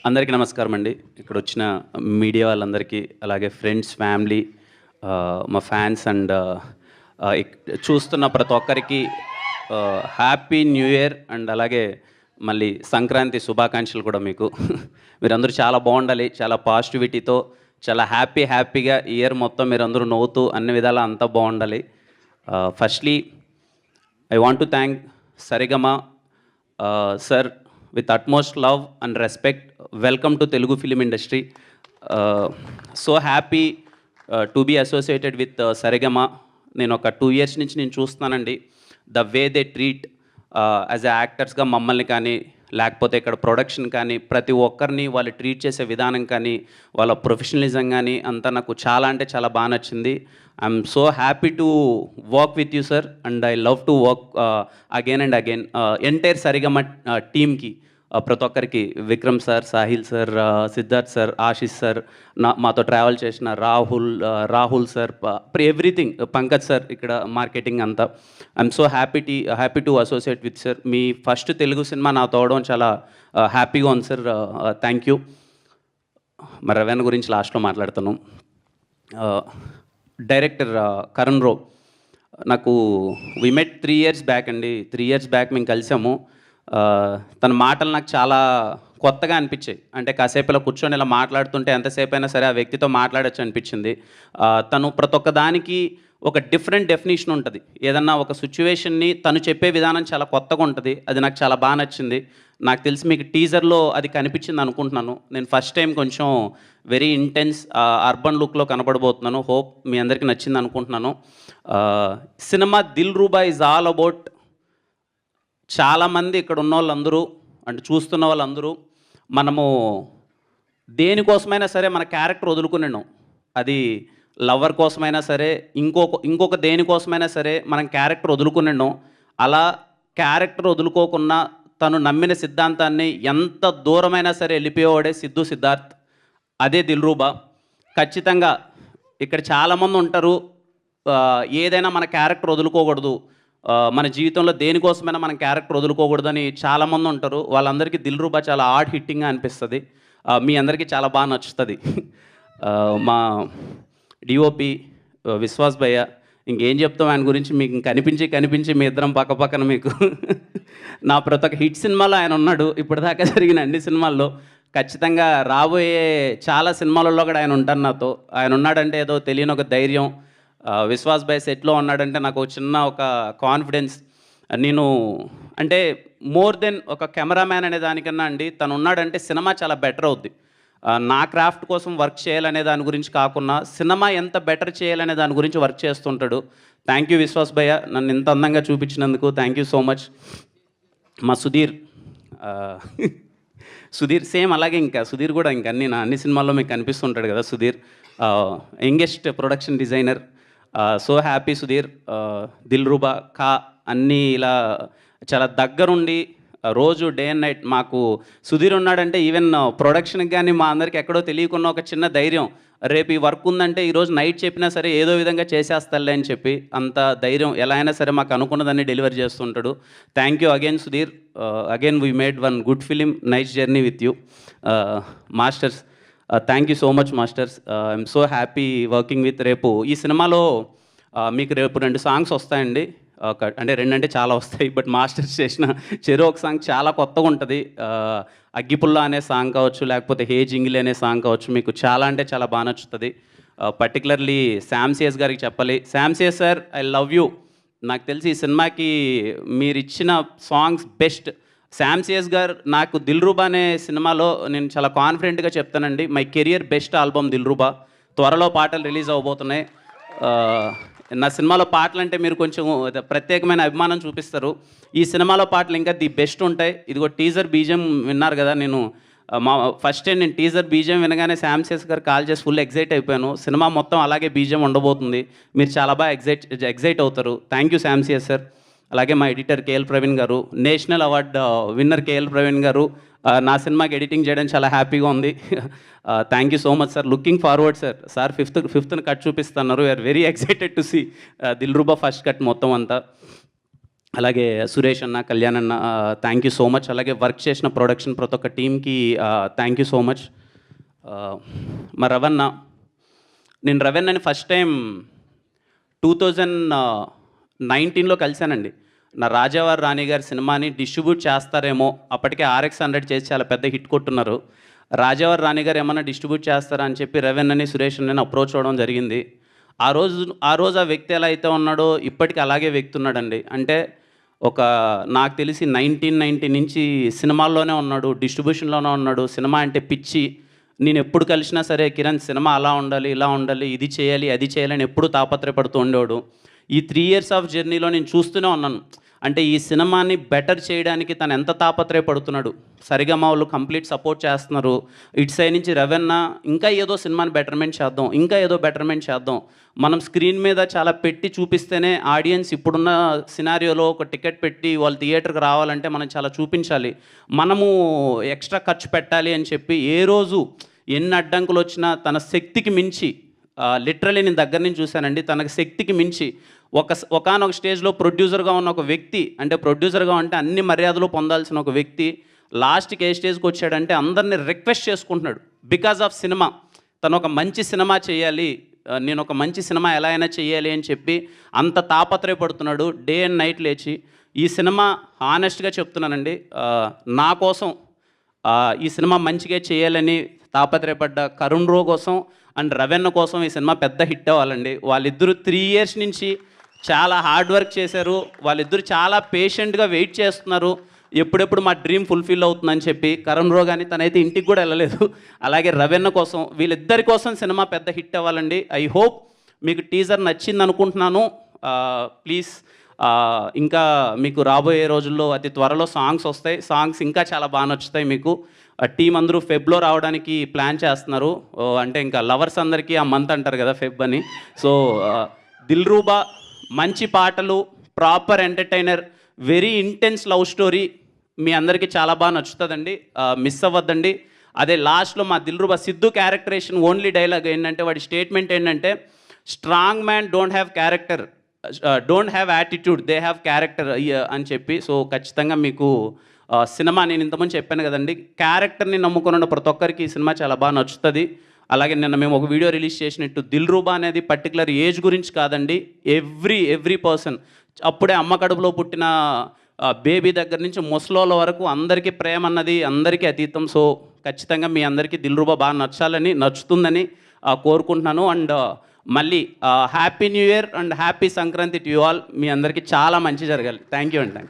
అందరికీ నమస్కారం అండి. ఇక్కడ వచ్చిన మీడియా వాళ్ళందరికీ, అలాగే ఫ్రెండ్స్, ఫ్యామిలీ, మా ఫ్యాన్స్ అండ్ చూస్తున్న ప్రతి ఒక్కరికి హ్యాపీ న్యూ ఇయర్ అండ్ అలాగే మళ్ళీ సంక్రాంతి శుభాకాంక్షలు కూడా మీకు. మీరందరూ చాలా బాగుండాలి, చాలా పాజిటివిటీతో, చాలా హ్యాపీగా ఈ ఇయర్ మొత్తం మీరందరూ నవ్వుతూ అన్ని విధాలా అంతా బాగుండాలి. Firstly I want to thank Sarigama sir. With utmost love and respect, welcome to Telugu film industry. So happy to be associated with Saregama. నేను ఒక 2 years నుంచి నేను చూస్తున్నానండి. The way they treat as a యాక్టర్స్గా మమ్మల్ని కానీ, లేకపోతే ఇక్కడ ప్రొడక్షన్ కానీ, ప్రతి ఒక్కరిని వాళ్ళు ట్రీట్ చేసే విధానం కానీ, వాళ్ళ ప్రొఫెషనలిజం కానీ అంతా నాకు చాలా అంటే చాలా బాగా నచ్చింది. I'm so happy to work with you sir and I love to work again and again. Entire Saregama టీమ్కి, ప్రతి ఒక్కరికి, Vikram sir, Sahil sir, Siddharth sir, Ashish sir, మాతో ట్రావెల్ చేసిన Rahul sir, everything, Pankaj sir, ఇక్కడ మార్కెటింగ్ అంతా. I'm so happy to associate with sir. మీ first Telugu cinema నాతో అవడం చాలా హ్యాపీగా ఉంది సార్. Thank you. మరి రవీణ గురించి లాస్ట్లో మాట్లాడతాను. డైరెక్టర్ కరణ్ రావు, నాకు వి మెట్ 3 years బ్యాక్ అండి. 3 years బ్యాక్ మేము కలిసాము. తన మాటలు నాకు చాలా కొత్తగా అనిపించాయి. అంటే కాసేపు ఇలా కూర్చొని ఇలా మాట్లాడుతుంటే ఎంతసేపు అయినా సరే ఆ వ్యక్తితో మాట్లాడచ్చు అనిపించింది. తను ప్రతి ఒక్క దానికి ఒక డిఫరెంట్ డెఫినేషన్ ఉంటుంది. ఏదన్నా ఒక సిచ్యువేషన్ని తను చెప్పే విధానం చాలా కొత్తగా ఉంటుంది. అది నాకు చాలా బాగా నచ్చింది. నాకు తెలిసి మీకు టీజర్లో అది కనిపించింది అనుకుంటున్నాను. నేను ఫస్ట్ టైం కొంచెం వెరీ ఇంటెన్స్ అర్బన్ లుక్లో కనబడబోతున్నాను. హోప్ మీ అందరికీ నచ్చింది అనుకుంటున్నాను. Cinema Dil Ruba is all about, చాలామంది ఇక్కడ ఉన్న వాళ్ళందరూ అంటే చూస్తున్న వాళ్ళందరూ మనము దేనికోసమైనా సరే మన క్యారెక్టర్ వదులుకున్నాం. అది లవర్ కోసమైనా సరే, ఇంకొక దేనికోసమైనా సరే మనం క్యారెక్టర్ వదులుకున్నాం. అలా క్యారెక్టర్ వదులుకోకుండా తను నమ్మిన సిద్ధాంతాన్ని ఎంత దూరమైనా సరే వెళ్ళిపోయేవాడే సిద్ధార్థ్. అదే దిల్రూబా. ఖచ్చితంగా ఇక్కడ చాలామంది ఉంటారు, ఏదైనా మన క్యారెక్టర్ వదులుకోకూడదు, మన జీవితంలో దేనికోసమైనా మనం క్యారెక్టర్ వదులుకోకూడదని చాలామంది ఉంటారు. వాళ్ళందరికీ దిల్రూబా చాలా హార్డ్ హిట్టింగ్గా అనిపిస్తుంది. మీ అందరికీ చాలా బాగా నచ్చుతుంది. మా డిఓపి విశ్వాస్ భయ్య, ఇంకేం చెప్తాం ఆయన గురించి, మీకు కనిపించి మీ ఇద్దరం పక్కన మీకు నా ప్రతి ఒక్క హిట్ సినిమాలో ఆయన ఉన్నాడు. ఇప్పటిదాకా జరిగిన అన్ని సినిమాల్లో, ఖచ్చితంగా రాబోయే చాలా సినిమాలలో కూడా ఆయన ఉంటారు నాతో. ఆయన ఉన్నాడంటే ఏదో తెలియని ఒక ధైర్యం. విశ్వాస్ భాయ్ సెట్లో ఉన్నాడంటే నాకు చిన్న ఒక కాన్ఫిడెన్స్. నేను అంటే మోర్ దెన్ ఒక కెమెరామ్యాన్ అనే దానికన్నా అండి, తను ఉన్నాడంటే సినిమా చాలా బెటర్ అవుద్ది. నా క్రాఫ్ట్ కోసం వర్క్ చేయాలనే దాని గురించి కాకుండా సినిమా ఎంత బెటర్ చేయాలనే దాని గురించి వర్క్ చేస్తుంటాడు. థ్యాంక్ యూ విశ్వాస్ భయ్య, నన్ను ఇంత అందంగా చూపించినందుకు థ్యాంక్ యూ సో మచ్. మా సుధీర్ సేమ్ అలాగే, ఇంకా సుధీర్ కూడా ఇంకా అన్ని సినిమాల్లో మీకు కనిపిస్తుంటాడు కదా Sudheer. Youngest production designer. So happy Sudheer. Dilruba అన్నీ ఇలా చాలా దగ్గరుండి రోజు డే అండ్ నైట్ మాకు సుధీర్ ఉన్నాడంటే ఈవెన్ ప్రొడక్షన్కి కానీ మా అందరికి ఎక్కడో తెలియకున్న ఒక చిన్న ధైర్యం. రేపు ఈ వర్క్ ఉందంటే ఈరోజు నైట్ చెప్పినా సరే ఏదో విధంగా చేసేస్తాలే అని చెప్పి అంత ధైర్యం. ఎలా అయినా సరే మాకు అనుకున్నదాన్ని డెలివరీ చేస్తుంటాడు. Thank you again Sudheer. Again we made one good film, nice journey with you. Masters, thank you so much masters. I'm so happy working with. రేపు ఈ సినిమాలో మీకు రేపు 2 సాంగ్స్ వస్తాయండి. అంటే 2 అంటే చాలా వస్తాయి, బట్ మాస్టర్స్ చేసిన చెరో ఒక సాంగ్ చాలా కొత్తగా ఉంటుంది. అగ్గిపుల్ల అనే సాంగ్ కావచ్చు, లేకపోతే హే జింగిలి అనే సాంగ్ కావచ్చు, మీకు చాలా అంటే చాలా బాగా నచ్చుతుంది. పర్టికులర్లీ శామ్సియస్ గారికి చెప్పాలి. శామ్సియస్ సార్, ఐ లవ్ యూ. నాకు తెలిసి ఈ సినిమాకి మీరు ఇచ్చిన సాంగ్స్ బెస్ట్. శామ్సియస్ గారు నాకు దిల్రూబా అనే సినిమాలో నేను చాలా కాన్ఫిడెంట్గా చెప్తానండి, my career best album Dilruba. త్వరలో పాటలు రిలీజ్ అవబోతున్నాయి. నా సినిమాలో పాటలు అంటే మీరు కొంచెం ప్రత్యేకమైన అభిమానం చూపిస్తారు. ఈ సినిమాలో పాటలు ఇంకా ది బెస్ట్ ఉంటాయి. ఇదిగో టీజర్ బీజిఎం విన్నారు కదా. నేను ఫస్ట్ టైం నేను టీజర్ బీజిఎం వినగానే శామ్సియస్ గారు కాల్ చేసి ఫుల్ ఎగ్జైట్ అయిపోయాను. సినిమా మొత్తం అలాగే బీజిఎం ఉండబోతుంది. మీరు చాలా బాగా ఎగ్జైట్ అవుతారు. Thank you Sam CS sir. అలాగే మా ఎడిటర్ కేఎల్ ప్రవీణ్ గారు, national award winner KL Praveen గారు, నా సినిమాకి ఎడిటింగ్ చేయడం చాలా హ్యాపీగా ఉంది. Thank you so much sir. Looking forward sir. ఫిఫ్త్న కట్ చూపిస్తున్నారు. We're very excited to see Dilruba first cut మొత్తం అంతా. అలాగే సురేష్ అన్న, కళ్యాణ్ అన్న, థ్యాంక్ యూ సో మచ్. అలాగే వర్క్ చేసిన ప్రొడక్షన్ ప్రతి ఒక్క టీమ్కి థ్యాంక్ యూ సో మచ్. మా రవణ, నేను రవణని ఫస్ట్ టైం 2019లో కలిశానండి. నా రాజావారి రాణి గారి సినిమాని డిస్ట్రిబ్యూట్ చేస్తారేమో, అప్పటికే RX100 చేసి చాలా పెద్ద హిట్ కొట్టున్నారు. రాజావారి రాణి గారు ఏమన్నా డిస్ట్రిబ్యూట్ చేస్తారా అని చెప్పి రవణని, సురేష్ అని అప్రోచ్ అవ్వడం జరిగింది. ఆ రోజు ఆ వ్యక్తి ఎలా అయితే ఉన్నాడో ఇప్పటికీ అలాగే వ్యక్తి ఉన్నాడండి. అంటే నాకు తెలిసి 1990 నుంచి సినిమాల్లోనే ఉన్నాడు, డిస్ట్రిబ్యూషన్లోనే ఉన్నాడు. సినిమా అంటే పిచ్చి. నేను ఎప్పుడు కలిసినా సరే కిరణ్ సినిమా అలా ఉండాలి, ఇలా ఉండాలి, ఇది చేయాలి, అది చేయాలని ఎప్పుడు తాపత్రయపడుతూ ఉండేవాడు. ఈ 3 years ఆఫ్ జర్నీలో నేను చూస్తూనే ఉన్నాను. అంటే ఈ సినిమాని బెటర్ చేయడానికి తను ఎంత తాపత్రయపడుతున్నాడు. సరిగమ వాళ్ళు కంప్లీట్ సపోర్ట్ చేస్తున్నారు. ఇటు సైడ్ నుంచి రవణ ఇంకా ఏదో సినిమాని బెటర్మెంట్ చేద్దాం, ఇంకా ఏదో బెటర్మెంట్ చేద్దాం. మనం స్క్రీన్ మీద చాలా పెట్టి చూపిస్తేనే ఆడియన్స్ ఇప్పుడున్న సినారియోలో ఒక టికెట్ పెట్టి వాళ్ళు థియేటర్కి రావాలంటే మనం చాలా చూపించాలి. మనము ఎక్స్ట్రా ఖర్చు పెట్టాలి అని చెప్పి ఏ రోజు ఎన్ని అడ్డంకులు వచ్చినా తన శక్తికి మించి, లిటరలీ నేను దగ్గర నుంచి చూశానండి, తనకు శక్తికి మించి ఒకానొక స్టేజ్లో ప్రొడ్యూసర్గా ఉన్న ఒక వ్యక్తి, అంటే ప్రొడ్యూసర్గా అంటే అన్ని మర్యాదలు పొందాల్సిన ఒక వ్యక్తి లాస్ట్కి ఏ స్టేజ్కి వచ్చాడంటే అందరినీ రిక్వెస్ట్ చేసుకుంటున్నాడు. బికాజ్ ఆఫ్ సినిమా, తను ఒక మంచి సినిమా చేయాలి, నేను ఒక మంచి సినిమా ఎలా అయినా చేయాలి అని చెప్పి అంత తాపత్రయపడుతున్నాడు. డే అండ్ నైట్ లేచి ఈ సినిమా హానెస్ట్గా చెప్తున్నానండి, నా కోసం ఈ సినిమా మంచిగా చేయాలని తాపత్రయపడ్డ కరుణ్ రో కోసం అండ్ రవణ కోసం ఈ సినిమా పెద్ద హిట్ అవ్వాలండి. వాళ్ళిద్దరూ 3 years నుంచి చాలా హార్డ్ వర్క్ చేశారు. వాళ్ళిద్దరూ చాలా పేషెంట్గా వెయిట్ చేస్తున్నారు ఎప్పుడెప్పుడు మా డ్రీమ్ ఫుల్ఫిల్ అవుతుందని చెప్పి. కరుణ్ రో కానీ తనైతే ఇంటికి కూడా వెళ్ళలేదు. అలాగే రవణ కోసం, వీళ్ళిద్దరి కోసం సినిమా పెద్ద హిట్ అవ్వాలండి. ఐ హోప్ మీకు టీజర్ నచ్చింది అనుకుంటున్నాను. ప్లీజ్ ఇంకా మీకు రాబోయే రోజుల్లో అతి త్వరలో సాంగ్స్ వస్తాయి. సాంగ్స్ ఇంకా చాలా బాగా నచ్చుతాయి మీకు. టీం అందరూ ఫెబ్లో రావడానికి ప్లాన్ చేస్తున్నారు. అంటే ఇంకా లవర్స్ అందరికీ ఆ మంత్ అంటారు కదా ఫెబ్ అని. సో దిల్రూబా మంచి పాటలు, proper entertainer, very intense love story మీ అందరికీ చాలా బాగా నచ్చుతుందండి. మిస్ అవ్వద్దండి. అదే లాస్ట్లో మా Dilruba Siddhu characterisation only dialogue ఏంటంటే, వాడి స్టేట్మెంట్ ఏంటంటే, strong man don't have character, don't have attitude, they have character అని చెప్పి. సో ఖచ్చితంగా మీకు సినిమా, నేను ఇంతకుముందు చెప్పాను కదండి, క్యారెక్టర్ని నమ్ముకున్న ప్రతి ఒక్కరికి ఈ సినిమా చాలా బాగా నచ్చుతుంది. అలాగే నిన్న మేము ఒక వీడియో రిలీజ్ చేసినట్టు దిల్రూబా అనేది పర్టికులర్ ఏజ్ గురించి కాదండి, ఎవ్రీ పర్సన్, అప్పుడే అమ్మ కడుపులో పుట్టిన బేబీ దగ్గర నుంచి ముసలోళ్ళ వరకు అందరికీ ప్రేమ అన్నది అందరికీ అతీతం. సో ఖచ్చితంగా మీ అందరికీ దిల్రూబా బాగా నచ్చుతుందని కోరుకుంటున్నాను. అండ్ మళ్ళీ happy new year and happy Sankranti to you all. మీ అందరికీ చాలా మంచి జరగాలి. థ్యాంక్ యూ అండి.